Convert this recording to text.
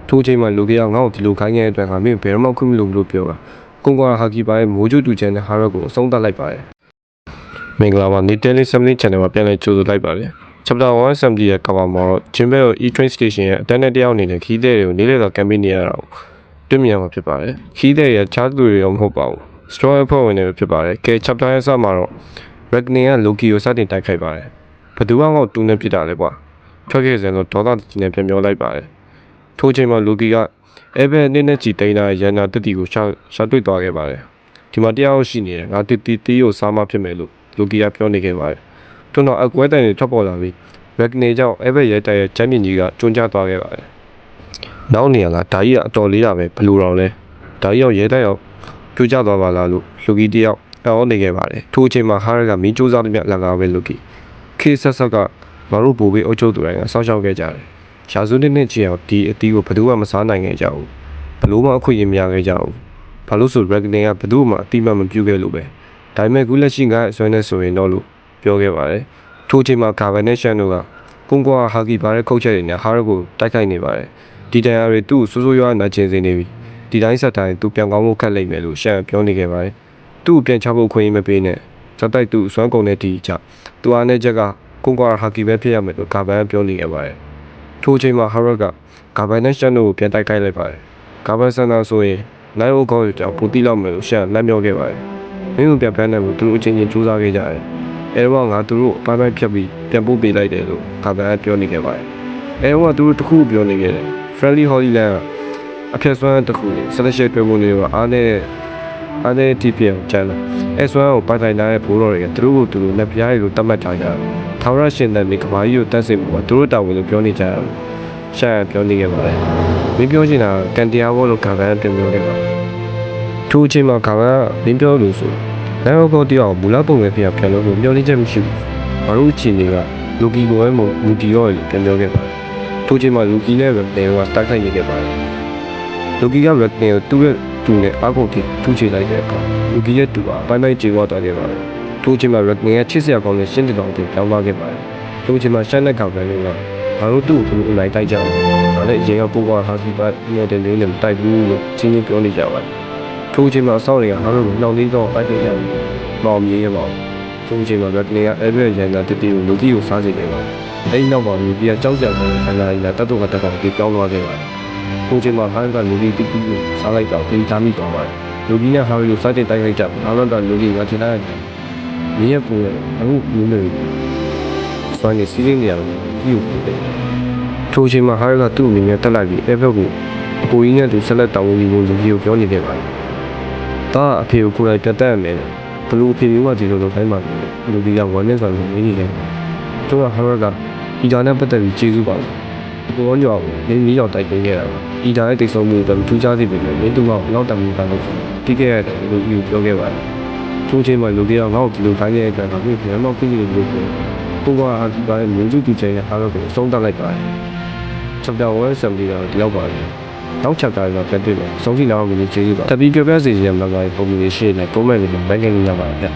ထိုးချိန်မှာလူကြီးကငါ့ကိုဒီလိုခိုင်းခဲ့တဲ့အတွက်ငါမင်းဘယ်တော့မှခွင့်မလုပ်ဘူးလို့ပြောတာကွန်ကွာဟာကီပါရဲ့မိုးချိုတူချန်တဲ့ဟာရက်ကိုအဆုံးသတ်လိုက်ပါတယ်မင်္ဂလာပါနေတယ်လေး70 channel မှာပြန်လည်ကြိုဆိုလိုက်ပါတယ် chapter 170ရဲ့ cover မှာတော့ဂျင်ဘဲကို e-train station ရဲ့အတန်းနဲ့တယောက်အနေနဲ့ခီးတဲ့တွေကိုနေလေတော့ campaign နေရတာကိုတွေ့မြင်ရမှာဖြစ်ပါတယ်ခီးတဲ့ရဲ့ချားသူတွေရောမဟုတ်ပါဘူး straw ဖွဲ့ဝင်တွေဖြစ်ပါတယ်ကဲ chapter ရဲ့အစမှာတော့ Ragnar က Loki ကိုစတင်တိုက်ခိုက်ပါတယ်ဘသူကတူနေပြစ်တာလဲကွာထွက်ခဲ့စင်တော့ဒေါသကြီးနဲ့ပြန်ပြောလိုက်ပါတယ်ထိုးချိန်မှာ Loki ကအဲဘဲနည်းနည်းကြည်တိန်တာရန်နာတက်တီကိုရှာတွေ့သွားခဲ့ပါတယ်ဒီမှာတရားရှိနေတယ်ငါတီကိုစားမဖြစ်မယ်လို့ Loki ကပြောနေခဲ့ပါတယ်တွန်းတော့အကွဲတိုင်တွေထွက်ပေါ်လာပြီး Ragnar ကြောင့်အဲဘဲရဲတိုက်ရဲ့ချမ်းမြင့်ကြီးကကျွန်းကျသွားခဲ့ပါတယ်နောက်နေရလားဓာကြီးကအတော်လေးတာပဲဘလူတော်လဲဓာကြီးရောက်ရဲတိုက်ရောက်ပြိုကျသွားပါလားလို့ Loki တယောက်အော်နေခဲ့ပါတယ်ထိုးချိန်မှာဟာရကမင်းစူးစမ်းသမျှလက်ကားပဲ Loki ခေဆက်ဆက်ကငါတို့ဘူဘေးအုပ်ချုပ်သူတိုင်းကစောင့်ရှောက်ခဲ့ကြတယ်ရာစုနှစ်ချီအောင်ဒီအတီးကိုဘယ်သူမှမစားနိုင်ခဲ့ကြဘူးဘလို့မှအခွင့်အရေးမရခဲ့ကြဘူးဘာလို့ဆို Ragnar ကဘယ်သူမှအတိမတ်မပြုတ်ခဲ့လို့ပဲဒါပေမဲ့ခုလက်ရှိကအစွမ်းနဲ့ဆိုရင်တော့လို့ပြောခဲ့ပါတယ်ထိုးချိန်မှာကာဗန်နဲ့ရှန်တို့ကကွန်ကွာဟာကီပါတဲ့ခုတ်ချက်တွေနဲ့ဟာရက်ကိုတိုက်ခိုက်နေပါတယ်ဒီတန်ရာတွေသူ့ကိုစိုးရွားနာကျင်စေနေပြီဒီတိုင်းဆက်တိုင်းသူပြန်ကောင်းဖို့ခက်လိမ့်မယ်လို့ရှန်ပြောနေခဲ့ပါတယ်သူ့ကိုပြန်ချဖို့ခွင့်ရမပေးနဲ့ဇက်တိုက်သူ့စွမ်းကုန်တဲ့ဒီချသူအားနဲ့ချက်ကကွန်ကွာဟာကီပဲဖြစ်ရမယ်လို့ကာဗန်ပြောနေခဲ့ပါတယ်ထိုချိန်မှာဟာရက်ကကာဗန်နဲ့ရှန်တို့ကိုပြန်တိုက်ခိုက်လိုက်ပါတယ်ကာဗန်ဆန်နာဆိုရင်နိုင်အိုကောကြောင့်ပူတိလောက်မယ်လို့ရှန်လက်မြော့ခဲ့ပါတယ်မင်းတို့ပြန်ဖမ်းတယ်လို့သူတို့အချင်းချင်းကြိုးစားခဲ့ကြတယ်အဲတော့ငါသူတို့အပိုင်းပိုင်းဖြတ်ပြီးပြန်ပို့ပေးလိုက်တယ်လို့ကာဗန်ကပြောနေခဲ့ပါတယ်အဲတော့သူတို့တခုပြောနေခဲ့တယ် Friendly Holyland အဖြတ်စွမ်းတခုဆက်လက်ရှယ်တွဲပုံတွေကအားနဲ့တီးပြန်ချမ်းတယ်အဲစွမ်းကိုပိုင်တိုင်းတဲ့ဘိုးတော်တွေကသူတို့ကိုသူတို့လက်ပြားရီလိုတတ်မှတ်ထားကြတယ်ထာဝရရှင်တဲ့မိကမာကြီးကိုတတ်ဆင်ဖို့သူတို့တာဝန်လို့ပြောနေကြတယ်ရှန်ပြောနေခဲ့ပါတယ်မင်းပြောချင်တာကန်တရားဘောလို့ကာဗန်တင်ပြောခဲ့ပါထိုအချိန်မှာကာဗန်ကမင်းပြောလို့ဆိုနိုင်အောက်တရားမူလပုံပဲပြန်လို့မျောနေချက်မရှိဘူးဘာလို့အချိန်တွေက Loki ကိုပဲမူတီရောပြန်ပြောခဲ့ပါတယ်ထိုချိန်မှာ Loki နဲ့ပဲနေကတိုက်ခိုက်နေခဲ့ပါတယ် Loki က Ragnar ကိုသူ့ရဲ့သူနဲ့အားကုန်ထိထူးချလိုက်တဲ့အခါ Loki ရဲ့သူကပိုင်းကြေသွားခဲ့ပါတယ်ထိုချိန်မှာ Ragnar ကချစ်စရာကောင်းတဲ့ရှင်းတဲ့တော်ကိုပြောင်းသွားခဲ့ပါတယ်ထိုချိန်မှာရှမ်းတဲ့ကောင်တွေကငါတို့သူ့ကိုအလိုက်တိုက်ကြတယ်ဒါနဲ့အရင်ကပို့သွားဟာစီပါနေတဲ့လေးနဲ့တိုက်ဘူးလို့ချင်းချင်းပြောနေကြပါတယ်ထိုချိန်မှာအဆောင်တွေကငါတို့ကိုနှောင်လေးတော့တိုက်ကြတယ်မောင်မြေးရပါထိုချိန်မှာ Ragnar ကအဲဘဲရန်နာတတီကို Loki ကိုစားစေခဲ့ပါတယ်အဲဒီနောက်မှာ Loki ကကြောက်ကြတယ်ခန္ဓာရည်နဲ့တတ်တော့တက်ကောင်ပြောင်းသွားခဲ့ပါတယ်ထိုချိန်မှာဟာရက Loki တီကိုစားလိုက်တော့တင်ချမိသွားပါတယ် Loki နဲ့ဟာရီကိုစတင်တိုက်ခိုက်ကြတယ်နောက်တော့ Loki ကထင်လိုက်တယ်မင်းရဲ့ပုံရဲ့အခုမင်းတို့စွမ်းရည်စီးရင်းနေရတယ်ဒီကိုပို့တယ်ထိုချိန်မှာဟာရကသူ့အနေနဲ့တက်လိုက်ပြီးအဲဘက်ကိုအကိုကြီးနဲ့သူဆက်လက်တောင်းဝင်ဖို့ Loki ကိုပြောနေခဲ့ပါတယ်ဒါအဖေကိုကိုယ်တိုင်တက်တက်မယ်ဘလူအဖေကဒီလိုတိုင်းမှာ Loki ကဝမ်းနဲ့ဆိုလို့နေနေတယ်သူကဟာရကဒီဒါနဲ့ပတ်သက်ပြီးကျေးဇူးပါကိုရောညောင်းနေရောက်တိုက်ပေးခဲ့တာဒီဒါရဲ့တိတ်ဆုံးမှုတော့ထူးခြားစေပြီလေမင်းတို့ကလောက်တမ်းမှုပါလို့ပြီးခဲ့ရတယ်လို့ပြောခဲ့ပါတယ်ထိုးချိန်မှာ Loki ကငါ့ကိုဒီလိုခိုင်းတဲ့အတွက်ငါ့ကိုပြန်မပြီးလို့ပြောကိုကအာဒီပါရဲ့မြင်းစုတူချင်ရဲ့အားလုံးကိုအဆုံးသတ်လိုက်ပါတယ် chapter 170တော့ဒီလောက်ပါပဲနောက် chapter တော့ပြန်တွေ့မယ်ဆုံးဖြတ်လောက်ကိုကျေးဇူးပါတပီပြောပြစီရင်မှာပါပုံမျိုးရှိနေပုံမှန်လေးပဲဘယ်ကနေရပါလဲ